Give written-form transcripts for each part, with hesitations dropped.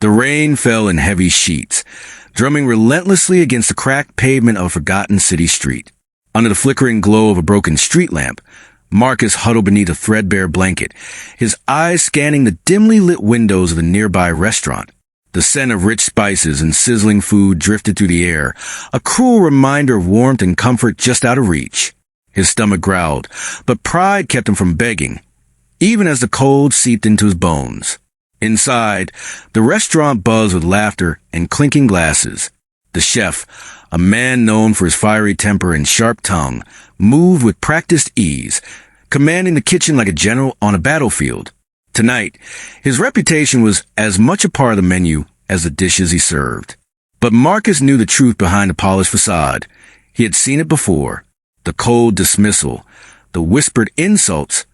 The rain fell in heavy sheets, drumming relentlessly against the cracked pavement of a forgotten city street. Under the flickering glow of a broken street lamp, Marcus huddled beneath a threadbare blanket, his eyes scanning the dimly lit windows of the nearby restaurant. The scent of rich spices and sizzling food drifted through the air, a cruel reminder of warmth and comfort just out of reach. His stomach growled, but pride kept him from begging, even as the cold seeped into his bones. Inside, the restaurant buzzed with laughter and clinking glasses. The chef, a man known for his fiery temper and sharp tongue, moved with practiced ease, commanding the kitchen like a general on a battlefield. Tonight, his reputation was as much a part of the menu as the dishes he served. But Marcus knew the truth behind the polished facade. He had seen it before. The cold dismissal, the whispered insults,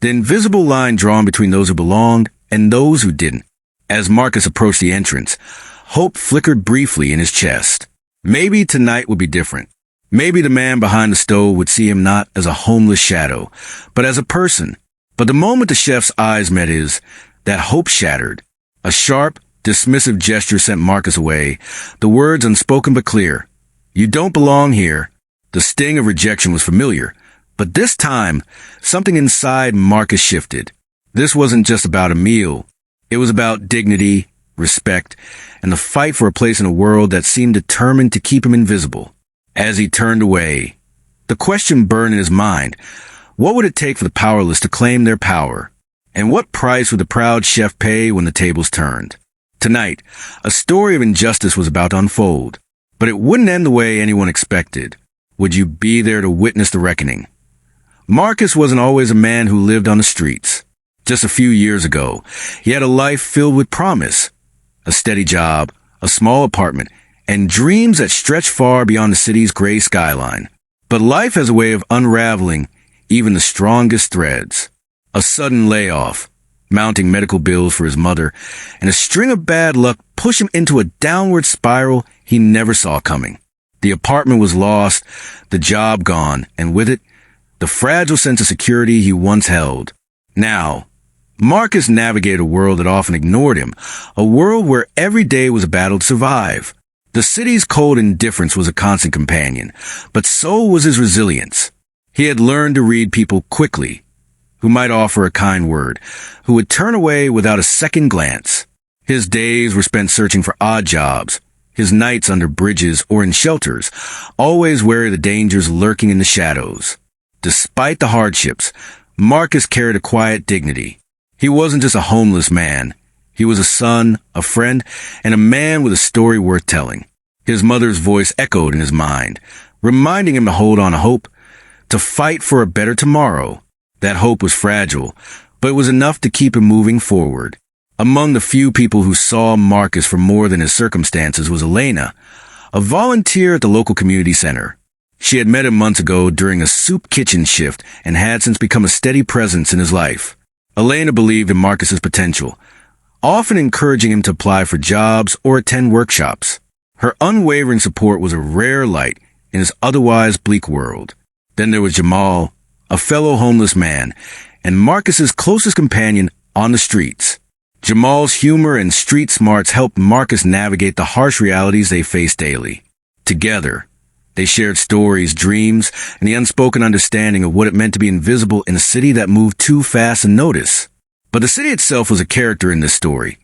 the invisible line drawn between those who belonged and those who didn't. As Marcus approached the entrance, hope flickered briefly in his chest. Maybe tonight would be different. Maybe the man behind the stove would see him not as a homeless shadow, but as a person. But the moment the chef's eyes met his, that hope shattered. A sharp, dismissive gesture sent Marcus away, the words unspoken but clear. "You don't belong here." The sting of rejection was familiar, but this time, something inside Marcus shifted. This wasn't just about a meal. It was about dignity, respect, and the fight for a place in a world that seemed determined to keep him invisible. As he turned away, the question burned in his mind. What would it take for the powerless to claim their power? And what price would the proud chef pay when the tables turned? Tonight, a story of injustice was about to unfold, but it wouldn't end the way anyone expected. Would you be there to witness the reckoning? Marcus wasn't always a man who lived on the streets. Just a few years ago, he had a life filled with promise, a steady job, a small apartment, and dreams that stretched far beyond the city's gray skyline. But life has a way of unraveling even the strongest threads. A sudden layoff, mounting medical bills for his mother, and a string of bad luck pushed him into a downward spiral he never saw coming. The apartment was lost, the job gone, and with it, the fragile sense of security he once held. Now, Marcus navigated a world that often ignored him, a world where every day was a battle to survive. The city's cold indifference was a constant companion, but so was his resilience. He had learned to read people quickly, who might offer a kind word, who would turn away without a second glance. His days were spent searching for odd jobs, his nights under bridges or in shelters, always wary of the dangers lurking in the shadows. Despite the hardships, Marcus carried a quiet dignity. He wasn't just a homeless man. He was a son, a friend, and a man with a story worth telling. His mother's voice echoed in his mind, reminding him to hold on to hope, to fight for a better tomorrow. That hope was fragile, but it was enough to keep him moving forward. Among the few people who saw Marcus for more than his circumstances was Elena, a volunteer at the local community center. She had met him months ago during a soup kitchen shift and had since become a steady presence in his life. Elena believed in Marcus's potential, often encouraging him to apply for jobs or attend workshops. Her unwavering support was a rare light in his otherwise bleak world. Then there was Jamal, a fellow homeless man, and Marcus's closest companion on the streets. Jamal's humor and street smarts helped Marcus navigate the harsh realities they faced daily. Together, they shared stories, dreams, and the unspoken understanding of what it meant to be invisible in a city that moved too fast to notice. But the city itself was a character in this story.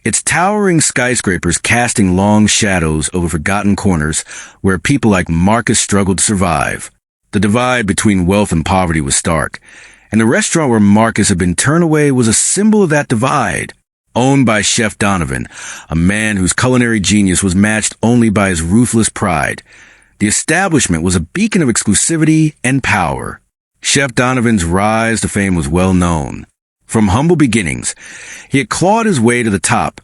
Its towering skyscrapers casting long shadows over forgotten corners where people like Marcus struggled to survive. The divide between wealth and poverty was stark, and the restaurant where Marcus had been turned away was a symbol of that divide. Owned by Chef Donovan, a man whose culinary genius was matched only by his ruthless pride, the establishment was a beacon of exclusivity and power. Chef Donovan's rise to fame was well known. From humble beginnings, he had clawed his way to the top,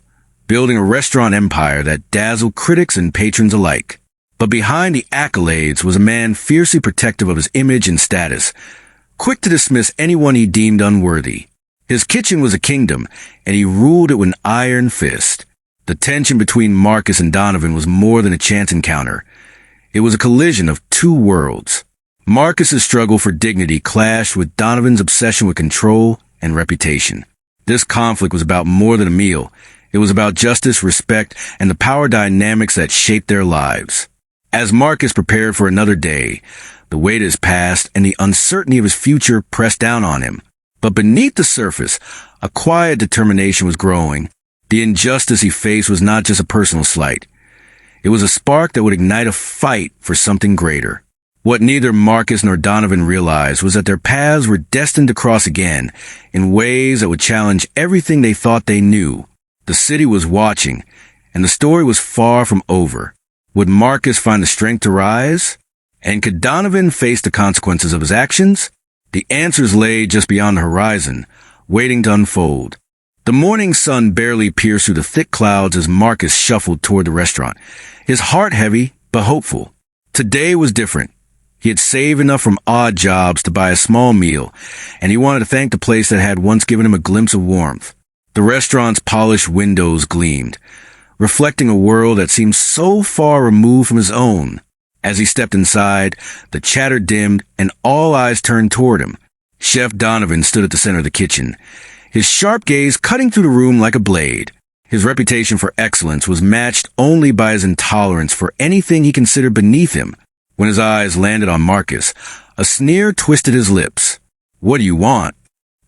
building a restaurant empire that dazzled critics and patrons alike. But behind the accolades was a man fiercely protective of his image and status, quick to dismiss anyone he deemed unworthy. His kitchen was a kingdom, and he ruled it with an iron fist. The tension between Marcus and Donovan was more than a chance encounter. It was a collision of two worlds. Marcus's struggle for dignity clashed with Donovan's obsession with control and reputation. This conflict was about more than a meal. It was about justice, respect, and the power dynamics that shaped their lives. As Marcus prepared for another day, the weight of his past and the uncertainty of his future pressed down on him. But beneath the surface, a quiet determination was growing. The injustice he faced was not just a personal slight. It was a spark that would ignite a fight for something greater. What neither Marcus nor Donovan realized was that their paths were destined to cross again in ways that would challenge everything they thought they knew. The city was watching, and the story was far from over. Would Marcus find the strength to rise? And could Donovan face the consequences of his actions? The answers lay just beyond the horizon, waiting to unfold. The morning sun barely pierced through the thick clouds as Marcus shuffled toward the restaurant, his heart heavy but hopeful. Today was different. He had saved enough from odd jobs to buy a small meal, and he wanted to thank the place that had once given him a glimpse of warmth. The restaurant's polished windows gleamed, reflecting a world that seemed so far removed from his own. As he stepped inside, the chatter dimmed and all eyes turned toward him. Chef Donovan stood at the center of the kitchen, his sharp gaze cutting through the room like a blade. His reputation for excellence was matched only by his intolerance for anything he considered beneath him. When his eyes landed on Marcus, a sneer twisted his lips. "What do you want?"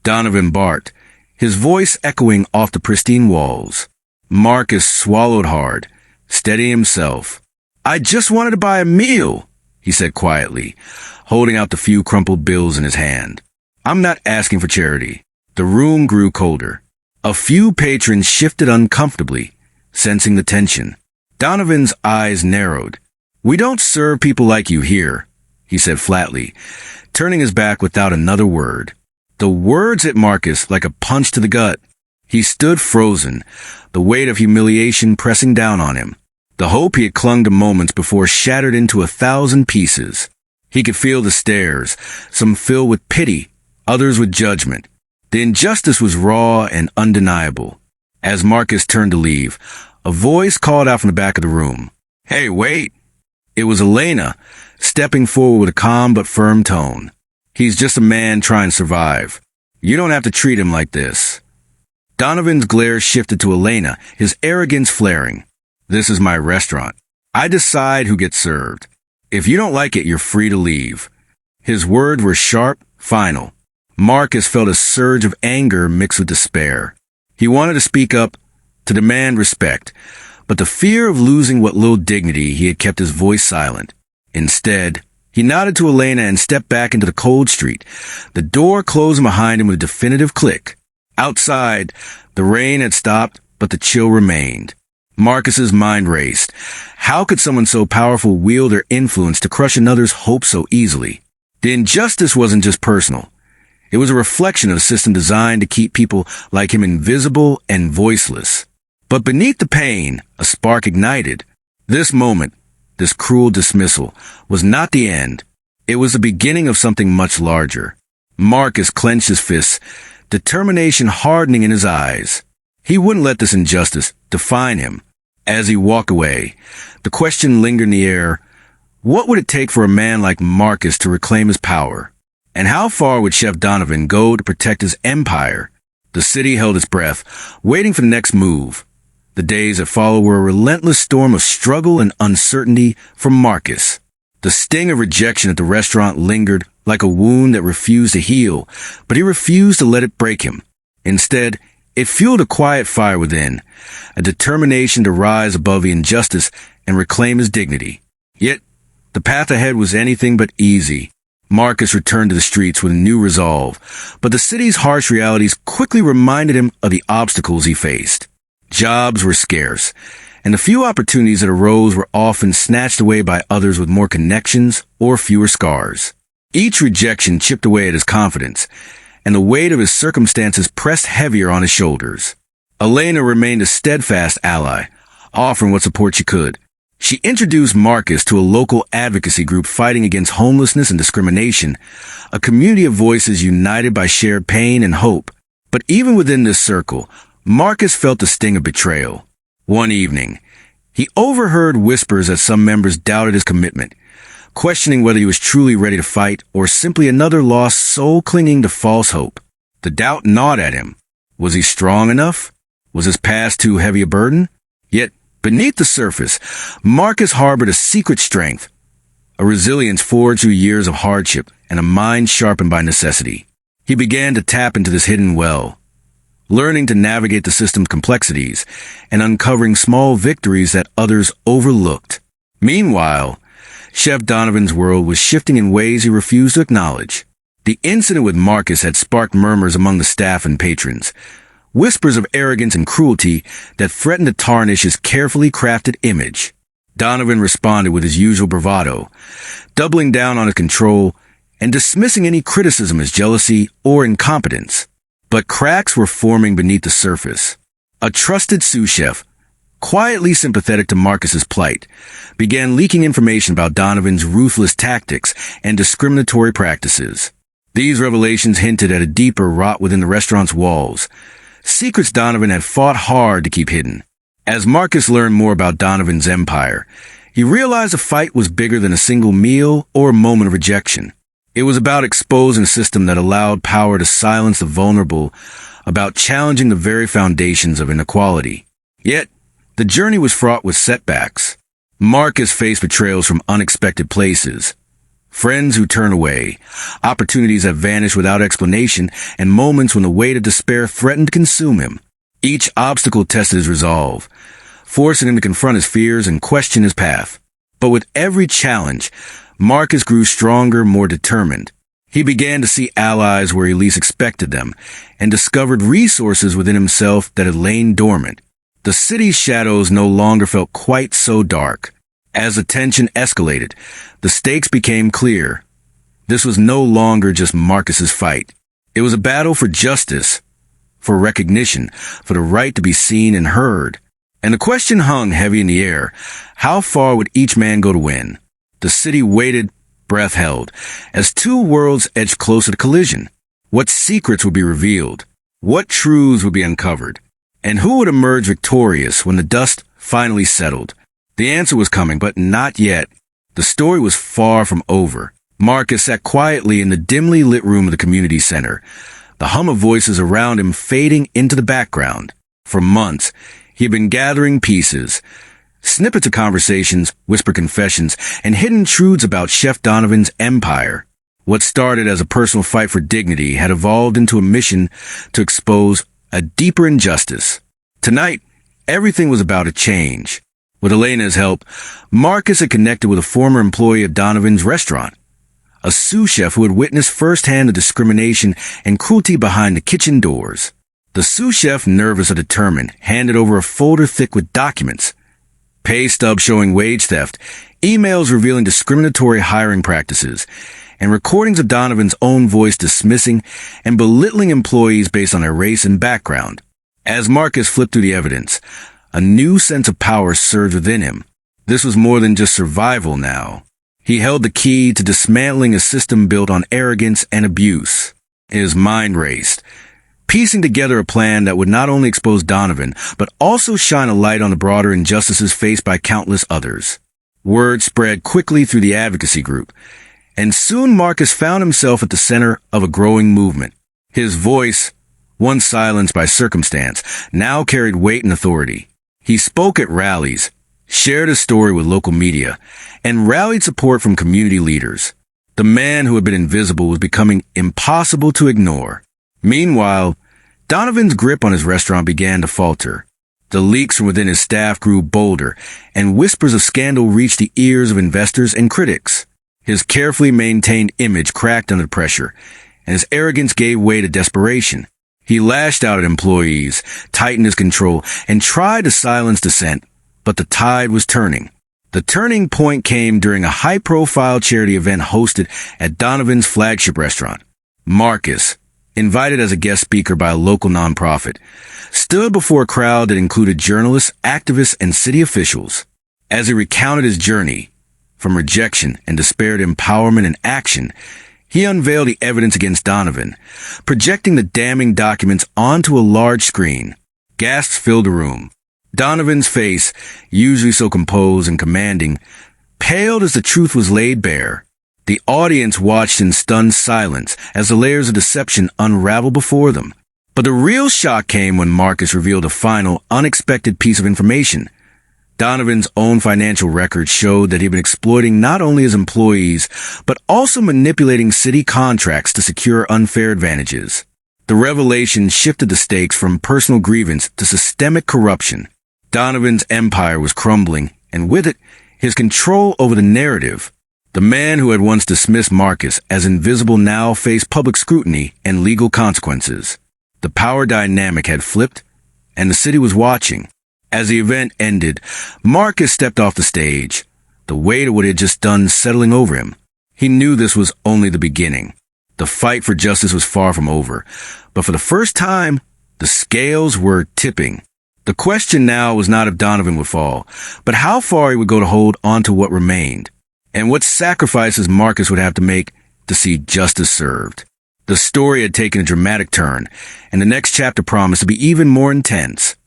Donovan barked, his voice echoing off the pristine walls. Marcus swallowed hard, steadying himself. "I just wanted to buy a meal," he said quietly, holding out the few crumpled bills in his hand. "I'm not asking for charity." The room grew colder. A few patrons shifted uncomfortably, sensing the tension. Donovan's eyes narrowed. "We don't serve people like you here," he said flatly, turning his back without another word. The words hit Marcus like a punch to the gut. He stood frozen, the weight of humiliation pressing down on him. The hope he had clung to moments before shattered into 1,000 pieces. He could feel the stares, some filled with pity, others with judgment. The injustice was raw and undeniable. As Marcus turned to leave, a voice called out from the back of the room. "Hey, wait!" It was Elena, stepping forward with a calm but firm tone. "He's just a man trying to survive. You don't have to treat him like this." Donovan's glare shifted to Elena, his arrogance flaring. "This is my restaurant. I decide who gets served. If you don't like it, you're free to leave." His words were sharp, final. Marcus felt a surge of anger mixed with despair. He wanted to speak up, to demand respect, but the fear of losing what little dignity he had kept his voice silent. Instead, he nodded to Elena and stepped back into the cold street, the door closing behind him with a definitive click. Outside, the rain had stopped, but the chill remained. Marcus's mind raced. How could someone so powerful wield their influence to crush another's hope so easily? The injustice wasn't just personal. It was a reflection of a system designed to keep people like him invisible and voiceless. But beneath the pain, a spark ignited. This moment, this cruel dismissal, was not the end. It was the beginning of something much larger. Marcus clenched his fists, determination hardening in his eyes. He wouldn't let this injustice define him. As he walked away, the question lingered in the air. What would it take for a man like Marcus to reclaim his power? And how far would Chef Donovan go to protect his empire? The city held its breath, waiting for the next move. The days that followed were a relentless storm of struggle and uncertainty for Marcus. The sting of rejection at the restaurant lingered like a wound that refused to heal, but he refused to let it break him. Instead, it fueled a quiet fire within, a determination to rise above the injustice and reclaim his dignity. Yet, the path ahead was anything but easy. Marcus returned to the streets with a new resolve, but the city's harsh realities quickly reminded him of the obstacles he faced. Jobs were scarce, and the few opportunities that arose were often snatched away by others with more connections or fewer scars. Each rejection chipped away at his confidence, and the weight of his circumstances pressed heavier on his shoulders. Elena remained a steadfast ally, offering what support she could. She introduced Marcus to a local advocacy group fighting against homelessness and discrimination, a community of voices united by shared pain and hope. But even within this circle, Marcus felt the sting of betrayal. One evening, he overheard whispers that some members doubted his commitment, questioning whether he was truly ready to fight or simply another lost soul clinging to false hope. The doubt gnawed at him. Was he strong enough? Was his past too heavy a burden? Yet, beneath the surface, Marcus harbored a secret strength, a resilience forged through years of hardship and a mind sharpened by necessity. He began to tap into this hidden well, learning to navigate the system's complexities and uncovering small victories that others overlooked. Meanwhile, Chef Donovan's world was shifting in ways he refused to acknowledge. The incident with Marcus had sparked murmurs among the staff and patrons, whispers of arrogance and cruelty that threatened to tarnish his carefully crafted image. Donovan responded with his usual bravado, doubling down on his control and dismissing any criticism as jealousy or incompetence. But cracks were forming beneath the surface. A trusted sous chef, quietly sympathetic to Marcus's plight, began leaking information about Donovan's ruthless tactics and discriminatory practices. These revelations hinted at a deeper rot within the restaurant's walls, secrets Donovan had fought hard to keep hidden. As Marcus learned more about Donovan's empire, he realized the fight was bigger than a single meal or a moment of rejection. It was about exposing a system that allowed power to silence the vulnerable, about challenging the very foundations of inequality. Yet, the journey was fraught with setbacks. Marcus faced betrayals from unexpected places, friends who turned away, opportunities that vanished without explanation, and moments when the weight of despair threatened to consume him. Each obstacle tested his resolve, forcing him to confront his fears and question his path. But with every challenge, Marcus grew stronger, more determined. He began to see allies where he least expected them, and discovered resources within himself that had lain dormant. The city's shadows no longer felt quite so dark. As the tension escalated, the stakes became clear. This was no longer just Marcus's fight. It was a battle for justice, for recognition, for the right to be seen and heard. And the question hung heavy in the air. How far would each man go to win? The city waited, breath held, as two worlds edged closer to collision. What secrets would be revealed? What truths would be uncovered? And who would emerge victorious when the dust finally settled? The answer was coming, but not yet. The story was far from over. Marcus sat quietly in the dimly lit room of the community center, the hum of voices around him fading into the background. For months, he had been gathering pieces, snippets of conversations, whispered confessions, and hidden truths about Chef Donovan's empire. What started as a personal fight for dignity had evolved into a mission to expose a deeper injustice. Tonight, everything was about a change. With Elena's help, Marcus had connected with a former employee of Donovan's restaurant, a sous chef who had witnessed firsthand the discrimination and cruelty behind the kitchen doors. The sous chef, nervous or determined, handed over a folder thick with documents, pay stubs showing wage theft, emails revealing discriminatory hiring practices, and recordings of Donovan's own voice dismissing and belittling employees based on their race and background. As Marcus flipped through the evidence, a new sense of power surged within him. This was more than just survival now. He held the key to dismantling a system built on arrogance and abuse. His mind raced, piecing together a plan that would not only expose Donovan, but also shine a light on the broader injustices faced by countless others. Word spread quickly through the advocacy group, and soon Marcus found himself at the center of a growing movement. His voice, once silenced by circumstance, now carried weight and authority. He spoke at rallies, shared his story with local media, and rallied support from community leaders. The man who had been invisible was becoming impossible to ignore. Meanwhile, Donovan's grip on his restaurant began to falter. The leaks from within his staff grew bolder, and whispers of scandal reached the ears of investors and critics. His carefully maintained image cracked under pressure, and his arrogance gave way to desperation. He lashed out at employees, tightened his control, and tried to silence dissent, but the tide was turning. The turning point came during a high-profile charity event hosted at Donovan's flagship restaurant. Marcus, invited as a guest speaker by a local nonprofit, stood before a crowd that included journalists, activists, and city officials. As he recounted his journey, from rejection and despair to empowerment and action, he unveiled the evidence against Donovan, projecting the damning documents onto a large screen. Gasps filled the room. Donovan's face, usually so composed and commanding, paled as the truth was laid bare. The audience watched in stunned silence as the layers of deception unraveled before them. But the real shock came when Marcus revealed a final, unexpected piece of information. Donovan's own financial records showed that he'd been exploiting not only his employees, but also manipulating city contracts to secure unfair advantages. The revelation shifted the stakes from personal grievance to systemic corruption. Donovan's empire was crumbling, and with it, his control over the narrative. The man who had once dismissed Marcus as invisible now faced public scrutiny and legal consequences. The power dynamic had flipped, and the city was watching. As the event ended, Marcus stepped off the stage, the weight of what he had just done settling over him. He knew this was only the beginning. The fight for justice was far from over, but for the first time, the scales were tipping. The question now was not if Donovan would fall, but how far he would go to hold on to what remained, and what sacrifices Marcus would have to make to see justice served. The story had taken a dramatic turn, and the next chapter promised to be even more intense.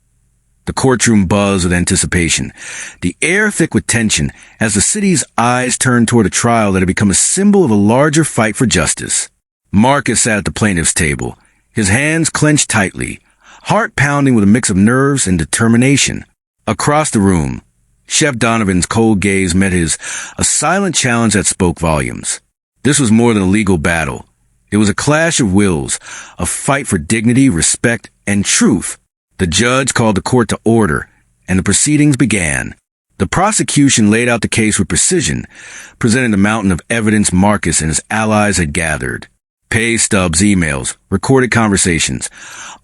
The courtroom buzzed with anticipation, the air thick with tension as the city's eyes turned toward a trial that had become a symbol of a larger fight for justice. Marcus sat at the plaintiff's table, his hands clenched tightly, heart pounding with a mix of nerves and determination. Across the room, Chef Donovan's cold gaze met his, a silent challenge that spoke volumes. This was more than a legal battle. It was a clash of wills, a fight for dignity, respect, and truth. The judge called the court to order, and the proceedings began. The prosecution laid out the case with precision, presenting the mountain of evidence Marcus and his allies had gathered. Pay stubs, emails, recorded conversations,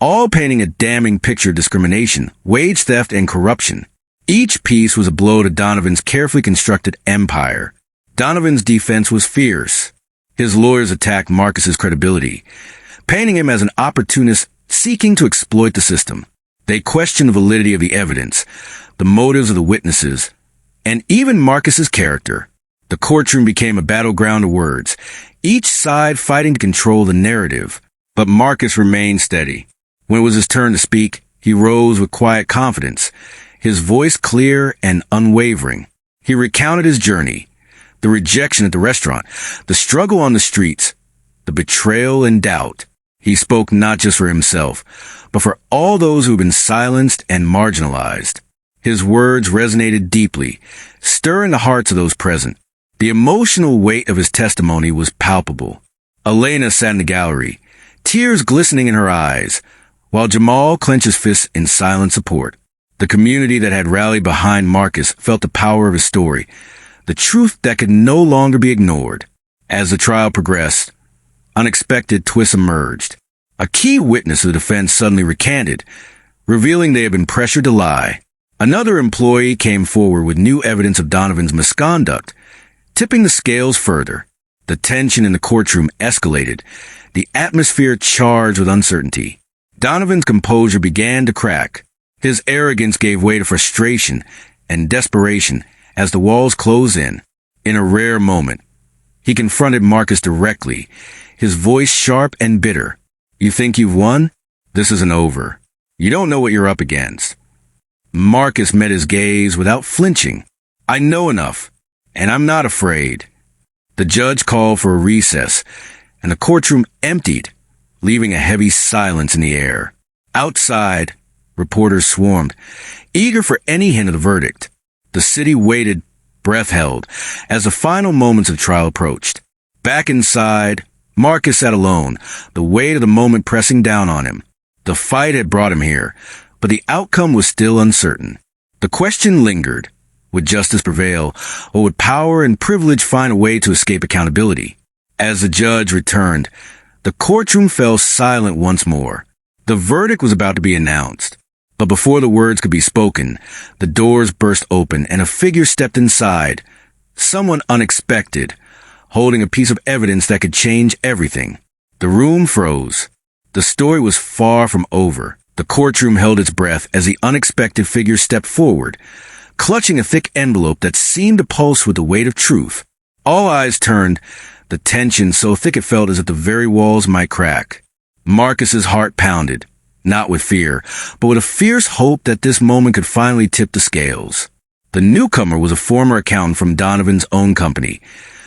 all painting a damning picture of discrimination, wage theft, and corruption. Each piece was a blow to Donovan's carefully constructed empire. Donovan's defense was fierce. His lawyers attacked Marcus's credibility, painting him as an opportunist seeking to exploit the system. They questioned the validity of the evidence, the motives of the witnesses, and even Marcus's character. The courtroom became a battleground of words, each side fighting to control the narrative. But Marcus remained steady. When it was his turn to speak, he rose with quiet confidence, his voice clear and unwavering. He recounted his journey, the rejection at the restaurant, the struggle on the streets, the betrayal and doubt. He spoke not just for himself, but for all those who had been silenced and marginalized. His words resonated deeply, stirring the hearts of those present. The emotional weight of his testimony was palpable. Elena sat in the gallery, tears glistening in her eyes, while Jamal clenched his fists in silent support. The community that had rallied behind Marcus felt the power of his story, the truth that could no longer be ignored. As the trial progressed, unexpected twists emerged. A key witness of the defense suddenly recanted, revealing they had been pressured to lie. Another employee came forward with new evidence of Donovan's misconduct, tipping the scales further. The tension in the courtroom escalated, the atmosphere charged with uncertainty. Donovan's composure began to crack. His arrogance gave way to frustration and desperation as the walls closed in. In a rare moment, he confronted Marcus directly, his voice sharp and bitter. "You think you've won? This isn't over. You don't know what you're up against." Marcus met his gaze without flinching. "I know enough, and I'm not afraid." The judge called for a recess, and the courtroom emptied, leaving a heavy silence in the air. Outside, reporters swarmed, eager for any hint of the verdict. The city waited, breath held, as the final moments of the trial approached. Back inside, Marcus sat alone, the weight of the moment pressing down on him. The fight had brought him here, but the outcome was still uncertain. The question lingered. Would justice prevail, or would power and privilege find a way to escape accountability? As the judge returned, the courtroom fell silent once more. The verdict was about to be announced. But before the words could be spoken, the doors burst open and a figure stepped inside. Someone unexpected, holding a piece of evidence that could change everything. The room froze. The story was far from over. The courtroom held its breath as the unexpected figure stepped forward, clutching a thick envelope that seemed to pulse with the weight of truth. All eyes turned, the tension so thick it felt as if the very walls might crack. Marcus's heart pounded, not with fear, but with a fierce hope that this moment could finally tip the scales. The newcomer was a former accountant from Donovan's own company,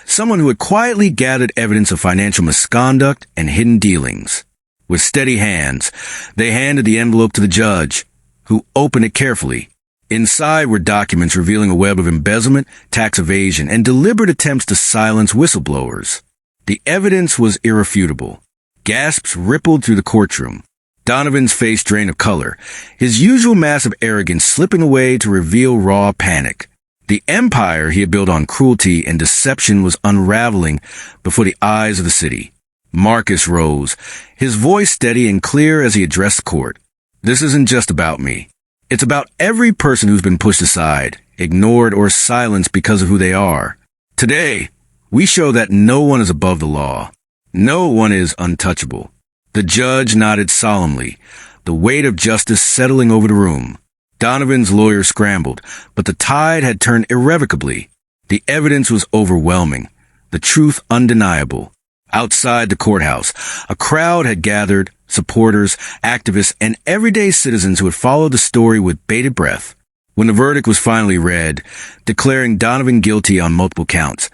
someone who had quietly gathered evidence of financial misconduct and hidden dealings. With steady hands, they handed the envelope to the judge, who opened it carefully. Inside were documents revealing a web of embezzlement, tax evasion, and deliberate attempts to silence whistleblowers. The evidence was irrefutable. Gasps rippled through the courtroom. Donovan's face drained of color, his usual mask of arrogance slipping away to reveal raw panic. The empire he had built on cruelty and deception was unraveling before the eyes of the city. Marcus rose, his voice steady and clear as he addressed the court. This isn't just about me. It's about every person who's been pushed aside, ignored, or silenced because of who they are. Today, we show that no one is above the law. No one is untouchable. The judge nodded solemnly, the weight of justice settling over the room. Donovan's lawyer scrambled, but the tide had turned irrevocably. The evidence was overwhelming, the truth undeniable. Outside the courthouse, a crowd had gathered, supporters, activists, and everyday citizens who had followed the story with bated breath. When the verdict was finally read, declaring Donovan guilty on multiple counts,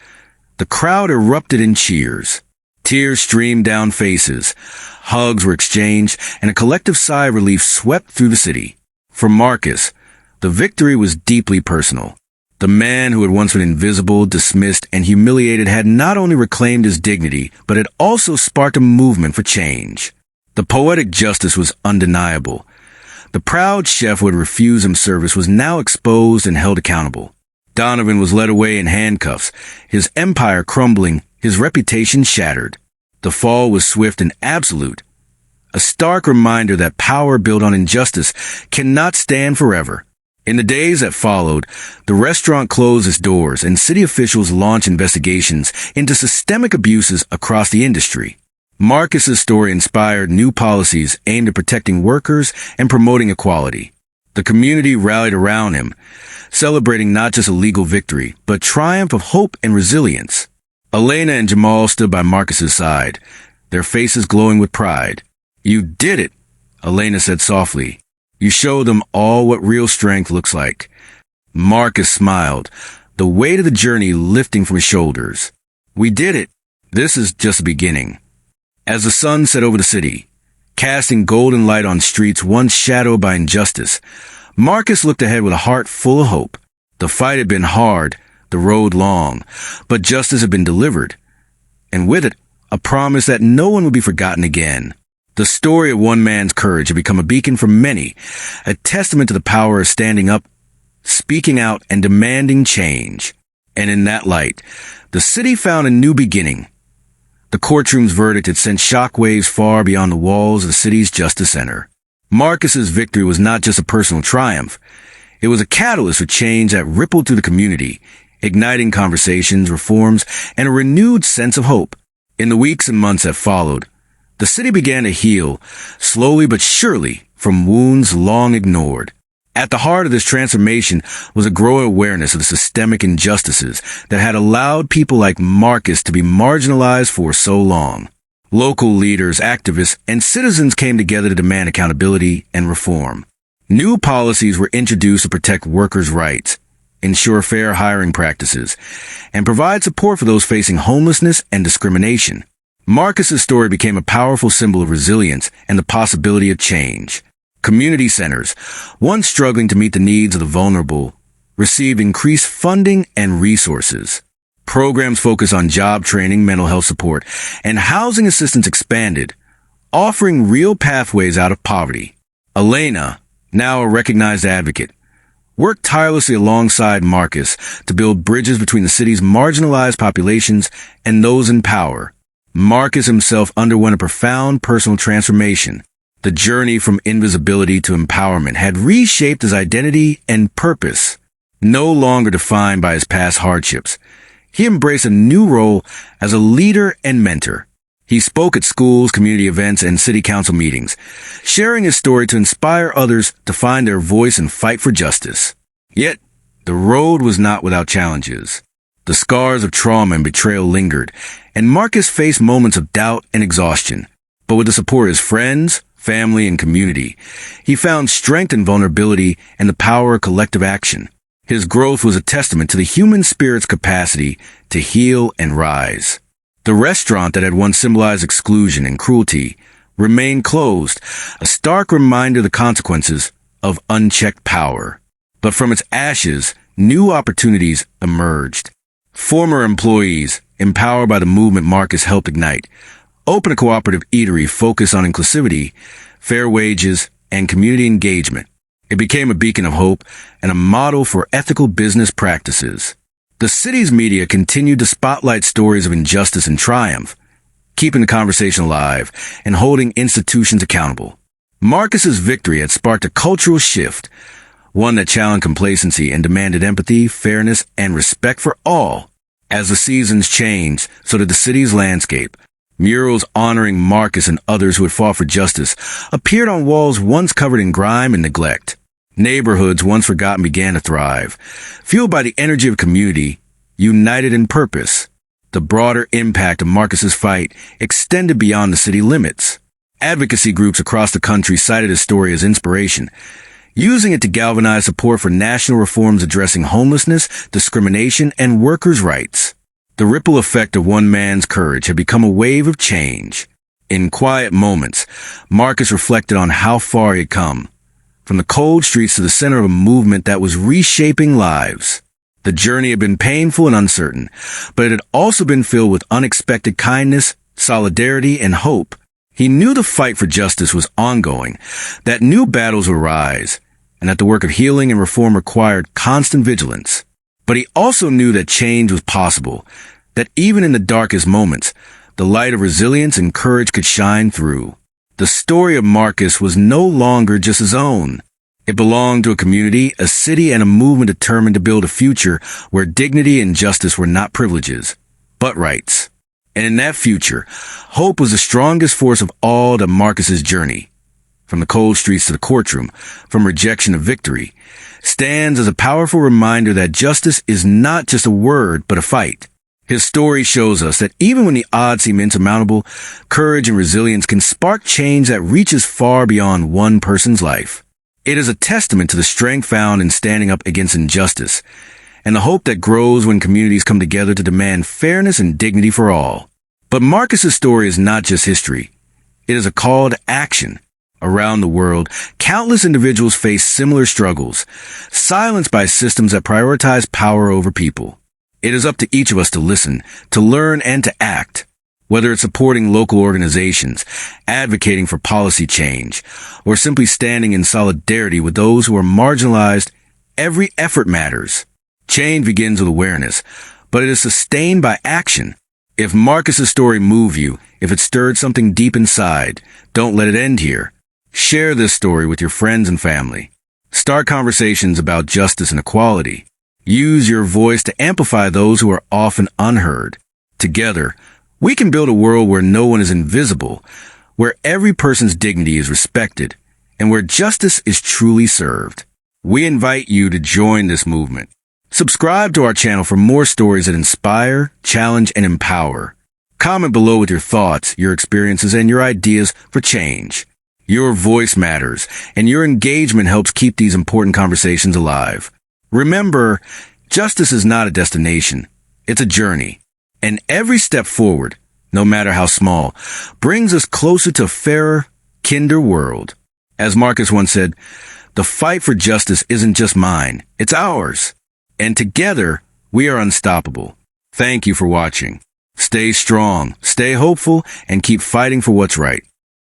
the crowd erupted in cheers. Tears streamed down faces, hugs were exchanged, and a collective sigh of relief swept through the city. For Marcus, the victory was deeply personal. The man who had once been invisible, dismissed, and humiliated had not only reclaimed his dignity, but had also sparked a movement for change. The poetic justice was undeniable. The proud chef who had refused him service was now exposed and held accountable. Donovan was led away in handcuffs, his empire crumbling, his reputation shattered. The fall was swift and absolute, a stark reminder that power built on injustice cannot stand forever. In the days that followed, the restaurant closed its doors and city officials launched investigations into systemic abuses across the industry. Marcus's story inspired new policies aimed at protecting workers and promoting equality. The community rallied around him, celebrating not just a legal victory, but triumph of hope and resilience. Elena and Jamal stood by Marcus's side, their faces glowing with pride. "You did it," Elena said softly. "You showed them all what real strength looks like." Marcus smiled, the weight of the journey lifting from his shoulders. "We did it. This is just the beginning." As the sun set over the city, casting golden light on streets once shadowed by injustice, Marcus looked ahead with a heart full of hope. The fight had been hard, the road long, but justice had been delivered. And with it, a promise that no one would be forgotten again. The story of one man's courage had become a beacon for many, a testament to the power of standing up, speaking out, and demanding change. And in that light, the city found a new beginning. The courtroom's verdict had sent shockwaves far beyond the walls of the city's Justice Center. Marcus's victory was not just a personal triumph. It was a catalyst for change that rippled through the community, igniting conversations, reforms, and a renewed sense of hope. In the weeks and months that followed, the city began to heal, slowly but surely, from wounds long ignored. At the heart of this transformation was a growing awareness of the systemic injustices that had allowed people like Marcus to be marginalized for so long. Local leaders, activists, and citizens came together to demand accountability and reform. New policies were introduced to protect workers' rights, ensure fair hiring practices, and provide support for those facing homelessness and discrimination. Marcus's story became a powerful symbol of resilience and the possibility of change. Community centers, once struggling to meet the needs of the vulnerable, received increased funding and resources. Programs focused on job training, mental health support, and housing assistance expanded, offering real pathways out of poverty. Elena, now a recognized advocate, worked tirelessly alongside Marcus to build bridges between the city's marginalized populations and those in power. Marcus himself underwent a profound personal transformation. The journey from invisibility to empowerment had reshaped his identity and purpose. No longer defined by his past hardships, he embraced a new role as a leader and mentor. He spoke at schools, community events, and city council meetings, sharing his story to inspire others to find their voice and fight for justice. Yet, the road was not without challenges. The scars of trauma and betrayal lingered, and Marcus faced moments of doubt and exhaustion. But with the support of his friends, family, and community, he found strength in vulnerability and the power of collective action. His growth was a testament to the human spirit's capacity to heal and rise. The restaurant that had once symbolized exclusion and cruelty remained closed, a stark reminder of the consequences of unchecked power. But from its ashes, new opportunities emerged. Former employees, empowered by the movement Marcus helped ignite, opened a cooperative eatery focused on inclusivity, fair wages, and community engagement. It became a beacon of hope and a model for ethical business practices. The city's media continued to spotlight stories of injustice and triumph, keeping the conversation alive and holding institutions accountable. Marcus's victory had sparked a cultural shift, one that challenged complacency and demanded empathy, fairness, and respect for all. As the seasons changed, so did the city's landscape. Murals honoring Marcus and others who had fought for justice appeared on walls once covered in grime and neglect. Neighborhoods once forgotten began to thrive, fueled by the energy of community, united in purpose. The broader impact of Marcus's fight extended beyond the city limits. Advocacy groups across the country cited his story as inspiration, using it to galvanize support for national reforms addressing homelessness, discrimination, and workers' rights. The ripple effect of one man's courage had become a wave of change. In quiet moments, Marcus reflected on how far he had come, from the cold streets to the center of a movement that was reshaping lives. The journey had been painful and uncertain, but it had also been filled with unexpected kindness, solidarity, and hope. He knew the fight for justice was ongoing, that new battles would rise, and that the work of healing and reform required constant vigilance. But he also knew that change was possible, that even in the darkest moments, the light of resilience and courage could shine through. The story of Marcus was no longer just his own. It belonged to a community, a city, and a movement determined to build a future where dignity and justice were not privileges, but rights. And in that future, hope was the strongest force of all to Marcus's journey. From the cold streets to the courtroom, from rejection to victory, stands as a powerful reminder that justice is not just a word, but a fight. His story shows us that even when the odds seem insurmountable, courage and resilience can spark change that reaches far beyond one person's life. It is a testament to the strength found in standing up against injustice, and the hope that grows when communities come together to demand fairness and dignity for all. But Marcus's story is not just history. It is a call to action. Around the world, countless individuals face similar struggles, silenced by systems that prioritize power over people. It is up to each of us to listen, to learn, and to act. Whether it's supporting local organizations, advocating for policy change, or simply standing in solidarity with those who are marginalized, every effort matters. Change begins with awareness, but it is sustained by action. If Marcus's story moved you, if it stirred something deep inside, don't let it end here. Share this story with your friends and family. Start conversations about justice and equality. Use your voice to amplify those who are often unheard. Together, we can build a world where no one is invisible, where every person's dignity is respected, and where justice is truly served. We invite you to join this movement. Subscribe to our channel for more stories that inspire, challenge, and empower. Comment below with your thoughts, your experiences, and your ideas for change. Your voice matters, and your engagement helps keep these important conversations alive. Remember, justice is not a destination. It's a journey. And every step forward, no matter how small, brings us closer to a fairer, kinder world. As Marcus once said, the fight for justice isn't just mine, it's ours. And together, we are unstoppable. Thank you for watching. Stay strong, stay hopeful, and keep fighting for what's right.